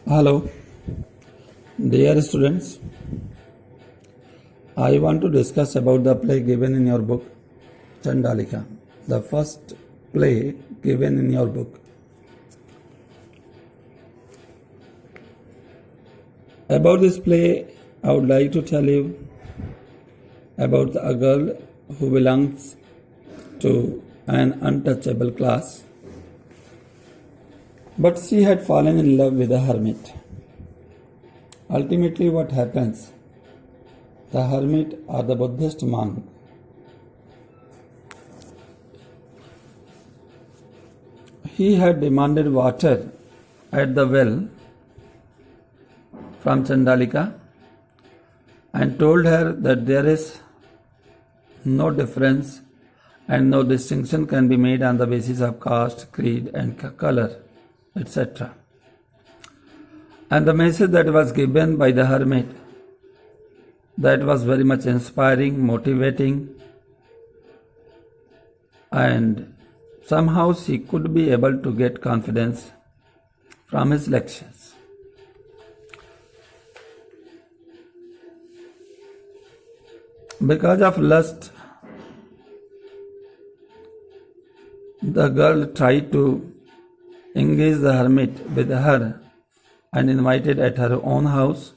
Hello, dear students. I want to discuss about the play given in your book, Chandalika, the first play given in your book. About this play, I would like to tell you about a girl who belongs to an untouchable class, but she had fallen in love with a hermit. Ultimately, what happens? The hermit or the Buddhist monk he had demanded water at the well from Chandalika and told her that there is no difference and no distinction can be made on the basis of caste, creed, and color, etc. And the message that was given by the hermit, that was very much inspiring, motivating, and somehow she could be able to get confidence from his lectures. Because of lust, the girl tried to engage the hermit with her and invited at her own house.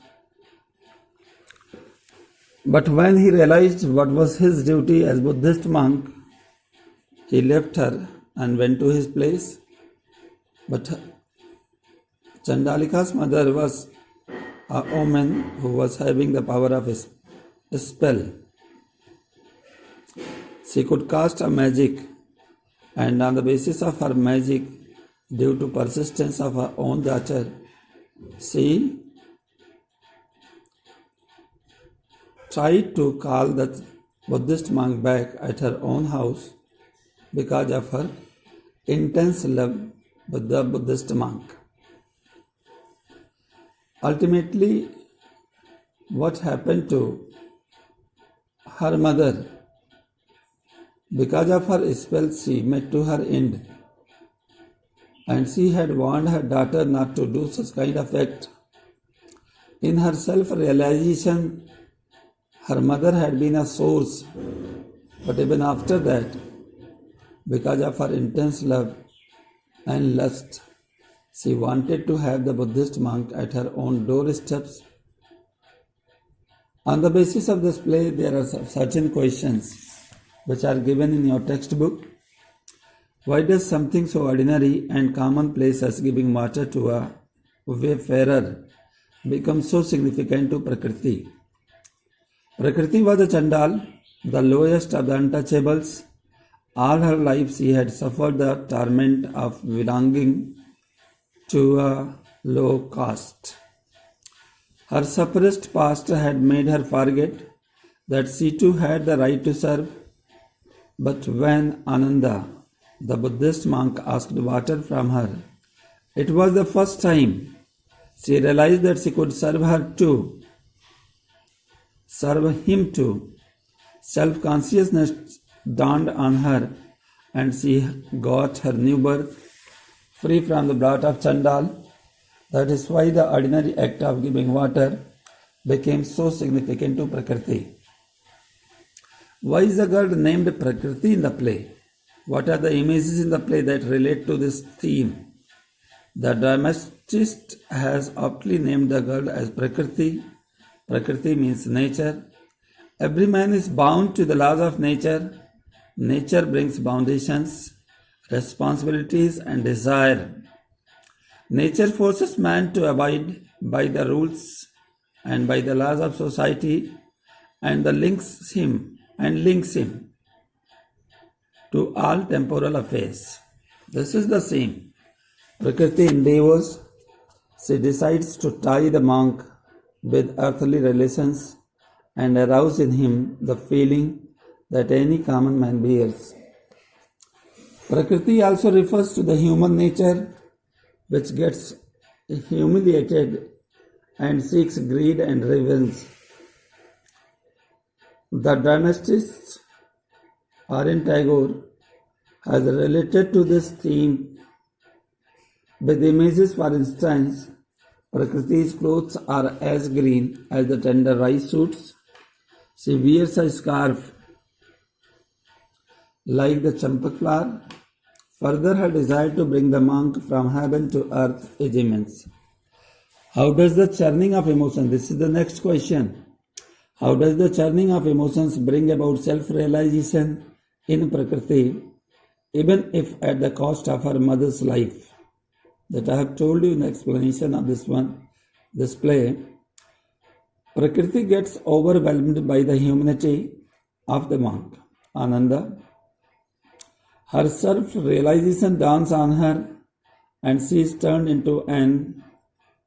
But when he realized what was his duty as Buddhist monk, he left her and went to his place. But Chandalika's mother was a woman who was having the power of a spell. She could cast a magic, and on the basis of her magic, due to persistence of her own daughter, she tried to call the Buddhist monk back at her own house because of her intense love with the Buddhist monk. Ultimately, what happened to her mother? Because of her spell, she met to her end, and she had warned her daughter not to do such kind of act. In her self-realization, her mother had been a source, but even after that, because of her intense love and lust, she wanted to have the Buddhist monk at her own doorsteps. On the basis of this play, there are certain questions which are given in your textbook. Why does something so ordinary and commonplace as giving water to a wayfarer become so significant to Prakriti? Prakriti was a Chandal, the lowest of the untouchables. All her life she had suffered the torment of belonging to a low caste. Her suppressed past had made her forget that she too had the right to serve. But when Ananda, the Buddhist monk, asked water from her, it was the first time she realized that she could serve her too, serve him too. Self-consciousness dawned on her, and she got her new birth free from the blot of Chandal. That is why the ordinary act of giving water became so significant to Prakriti. Why is the girl named Prakriti in the play? What are the images in the play that relate to this theme? The dramatist has aptly named the girl as Prakriti. Prakriti means nature. Every man is bound to the laws of nature. Nature brings foundations, responsibilities, and desire. Nature forces man to abide by the rules and by the laws of society, and links him to all temporal affairs. This is the same. Prakriti endeavors. She decides to tie the monk with earthly relations and arouse in him the feeling that any common man bears. Prakriti also refers to the human nature which gets humiliated and seeks greed and revenge. The dramatist R.N. Tagore has related to this theme with images. For instance, Prakriti's clothes are as green as the tender rice shoots. She wears a scarf like the champak flower. Further, her desire to bring the monk from heaven to earth is immense. How does the churning of emotions, this is the next question. How does the churning of emotions bring about self-realization in Prakriti, even if at the cost of her mother's life? That I have told you in the explanation of this play. Prakriti gets overwhelmed by the humanity of the monk, Ananda. Her self-realization dawns on her and she is turned into an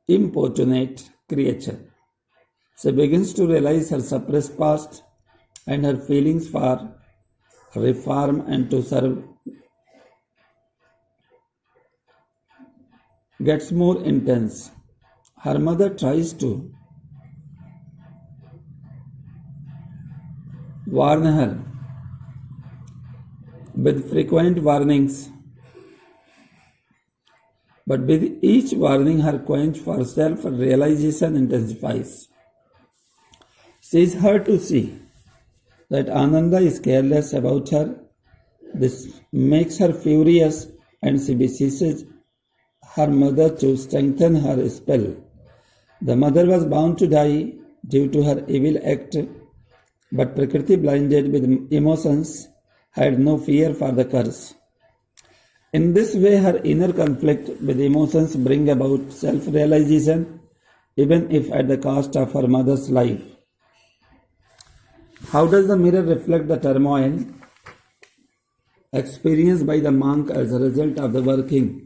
importunate creature. She begins to realize her suppressed past and her feelings for reform and to serve gets more intense. Her mother tries to warn her with frequent warnings, but with each warning her quench for self-realization intensifies. She is hurt to see that Ananda is careless about her. This makes her furious and she beseeches her mother to strengthen her spell. The mother was bound to die due to her evil act, but Prakriti, blinded with emotions, had no fear for the curse. In this way, her inner conflict with emotions bring about self-realization, even if at the cost of her mother's life. How does the mirror reflect the turmoil experienced by the monk as a result of the working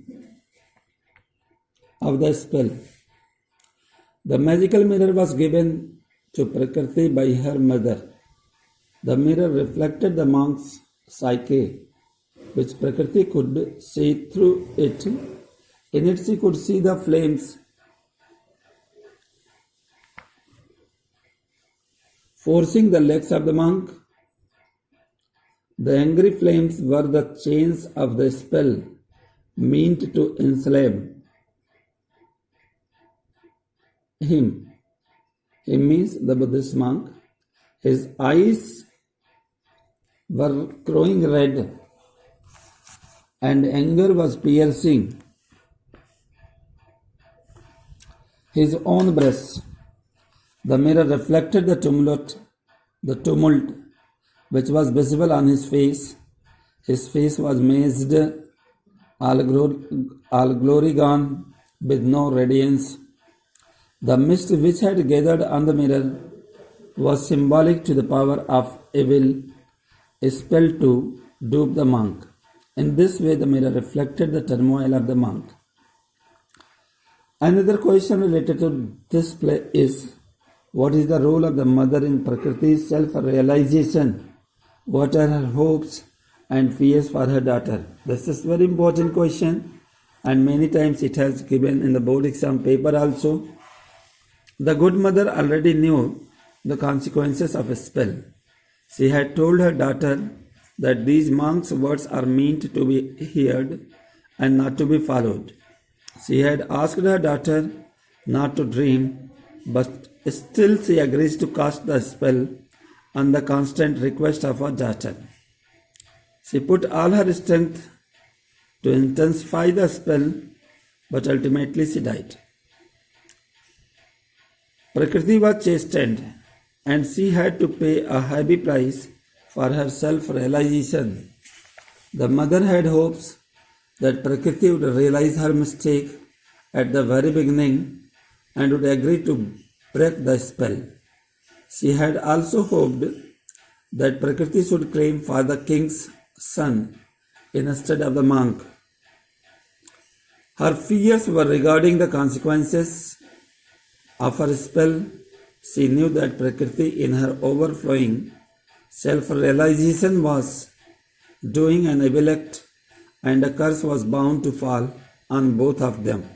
of the spell? The magical mirror was given to Prakriti by her mother. The mirror reflected the monk's psyche, which Prakriti could see through it. In it she could see the flames forcing the legs of the monk. The angry flames were the chains of the spell meant to enslave him. He means the Buddhist monk. His eyes were growing red and anger was piercing his own breast. The mirror reflected the tumult which was visible on his face. His face was mazed, all glory gone, with no radiance. The mist which had gathered on the mirror was symbolic to the power of evil, spelled to dupe the monk. In this way, the mirror reflected the turmoil of the monk. Another question related to this play is, what is the role of the mother in Prakriti's self-realization? What are her hopes and fears for her daughter? This is a very important question, and many times it has given in the board exam paper also. The good mother already knew the consequences of a spell. She had told her daughter that these monks' words are meant to be heard and not to be followed. She had asked her daughter not to dream, but still she agrees to cast the spell on the constant request of her daughter. She put all her strength to intensify the spell, but ultimately she died. Prakriti was chastened, and she had to pay a heavy price for her self-realization. The mother had hopes that Prakriti would realize her mistake at the very beginning and would agree to break the spell. She had also hoped that Prakriti should claim for the king's son instead of the monk. Her fears were regarding the consequences of her spell. She knew that Prakriti, in her overflowing self-realization, was doing an evil act, and a curse was bound to fall on both of them.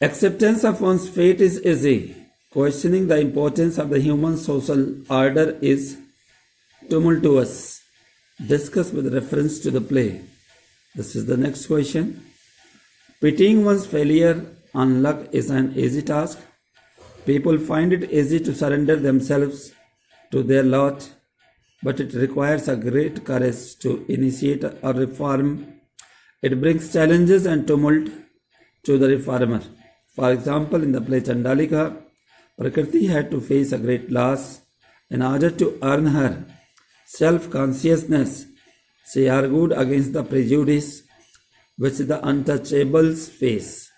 Acceptance of one's fate is easy. Questioning the importance of the human social order is tumultuous. Discuss with reference to the play. This is the next question. Pitying one's failure on luck is an easy task. People find it easy to surrender themselves to their lot, but it requires a great courage to initiate a reform. It brings challenges and tumult to the reformer. For example, in the play Chandalika, Prakriti had to face a great loss. In order to earn her self-consciousness, she argued against the prejudice which the untouchables face.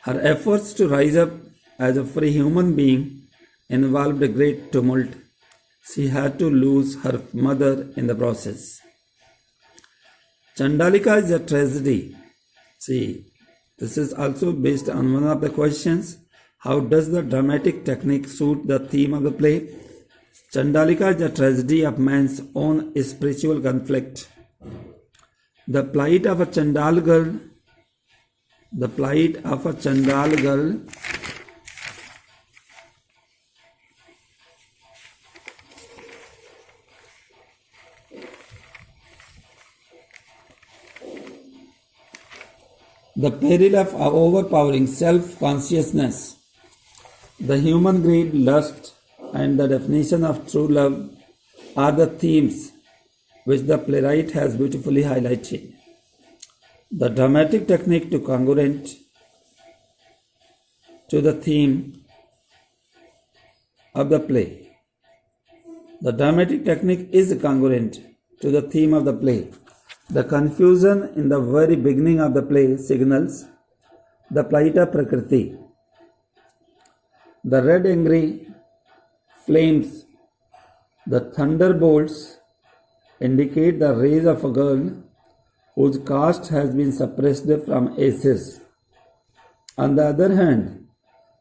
Her efforts to rise up as a free human being involved a great tumult. She had to lose her mother in the process. Chandalika is a tragedy. See, this is also based on one of the questions. How does the dramatic technique suit the theme of the play? Chandalika is a tragedy of man's own spiritual conflict. The plight of a Chandal girl, the peril of overpowering self-consciousness, the human greed, lust, and the definition of true love are the themes which the playwright has beautifully highlighted. The dramatic technique to congruent to the theme of the play. The dramatic technique is congruent to the theme of the play. The confusion in the very beginning of the play signals the plight of Prakriti. The red angry flames, the thunderbolts indicate the rage of a girl whose caste has been suppressed from ashes. On the other hand,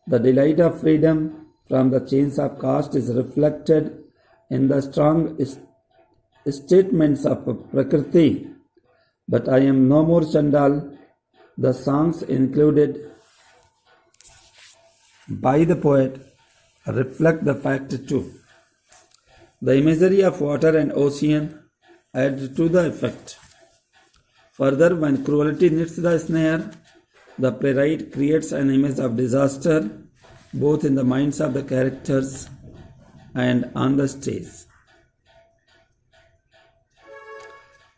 the delight of freedom from the chains of caste is reflected in the strong statements of Prakriti. But I am no more Chandal. The songs included by the poet reflect the fact too. The imagery of water and ocean add to the effect. Further, when cruelty knits the snare, the playwright creates an image of disaster both in the minds of the characters and on the stage.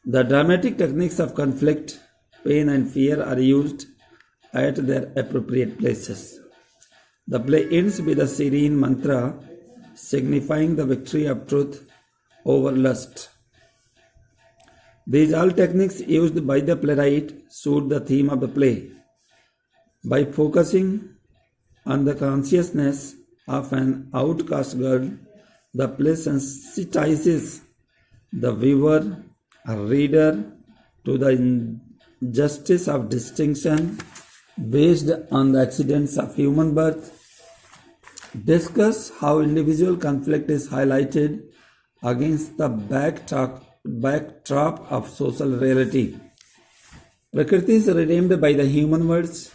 The dramatic techniques of conflict, pain, and fear are used at their appropriate places. The play ends with a serene mantra signifying the victory of truth over lust. These all techniques used by the playwright suit the theme of the play. By focusing on the consciousness of an outcast girl, the play sensitizes the viewer or reader to the injustice of distinction based on the accidents of human birth. Discuss how individual conflict is highlighted against the backdrop of social reality. Prakriti is redeemed by the human words.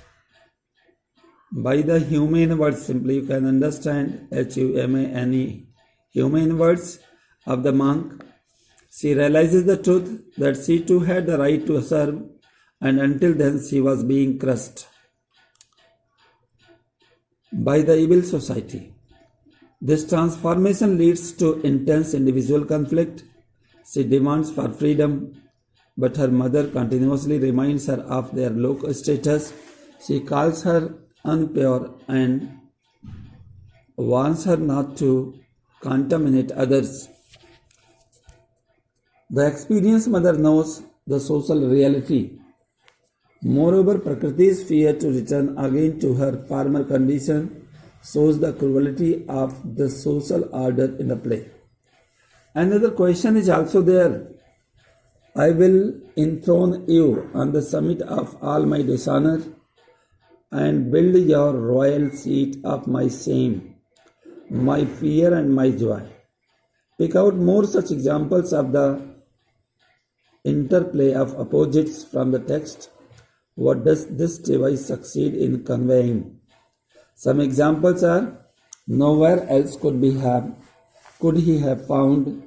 By the humane words, simply you can understand Humane, humane words of the monk. She realizes the truth that she too had the right to serve, and until then she was being crushed by the evil society. This transformation leads to intense individual conflict. She demands for freedom, but her mother continuously reminds her of their low status. She calls her impure and warns her not to contaminate others. The experienced mother knows the social reality. Moreover, Prakriti's fear to return again to her former condition shows the cruelty of the social order in the play. Another question is also there. I will enthrone you on the summit of all my dishonor and build your royal seat of my shame, my fear and my joy. Pick out more such examples of the interplay of opposites from the text. What does this device succeed in conveying? Some examples are: nowhere else could he have found,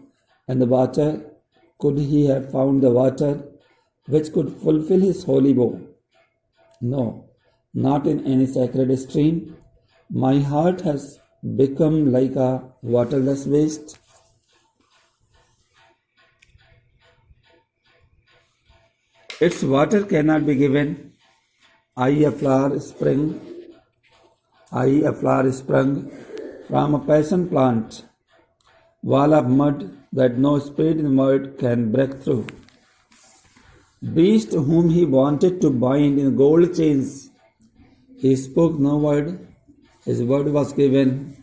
and the water, could he have found the water which could fulfill his holy vow. No, not in any sacred stream. My heart has become like a waterless waste. Its water cannot be given. I, a flower sprung from a passion plant, wall of mud that no spade in the mud can break through. Beast whom he wanted to bind in gold chains, he spoke no word, his word was given.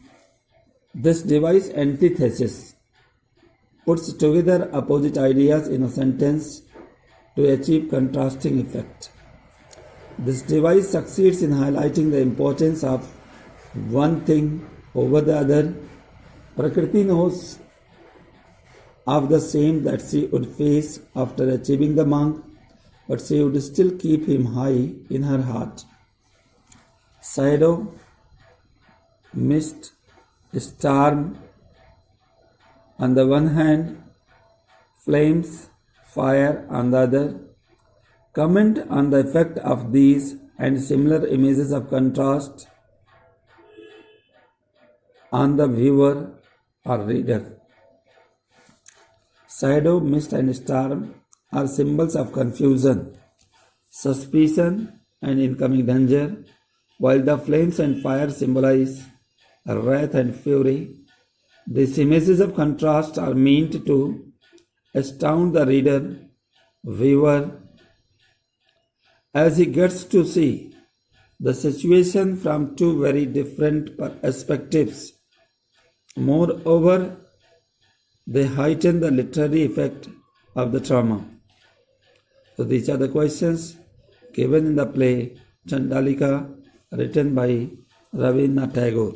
This device antithesis puts together opposite ideas in a sentence to achieve contrasting effect. This device succeeds in highlighting the importance of one thing over the other. Prakriti knows of the same that she would face after achieving the monk, but she would still keep him high in her heart. Shadow, mist, storm on the one hand, flames, fire on the other. Comment on the effect of these and similar images of contrast on the viewer or reader. Shadow, mist, and storm are symbols of confusion, suspicion, and incoming danger, while the flames and fire symbolize wrath and fury. These images of contrast are meant to astound the reader, viewer, as he gets to see the situation from two very different perspectives. Moreover, they heighten the literary effect of the drama. So these are the questions given in the play Chandalika, written by Rabindranath Tagore.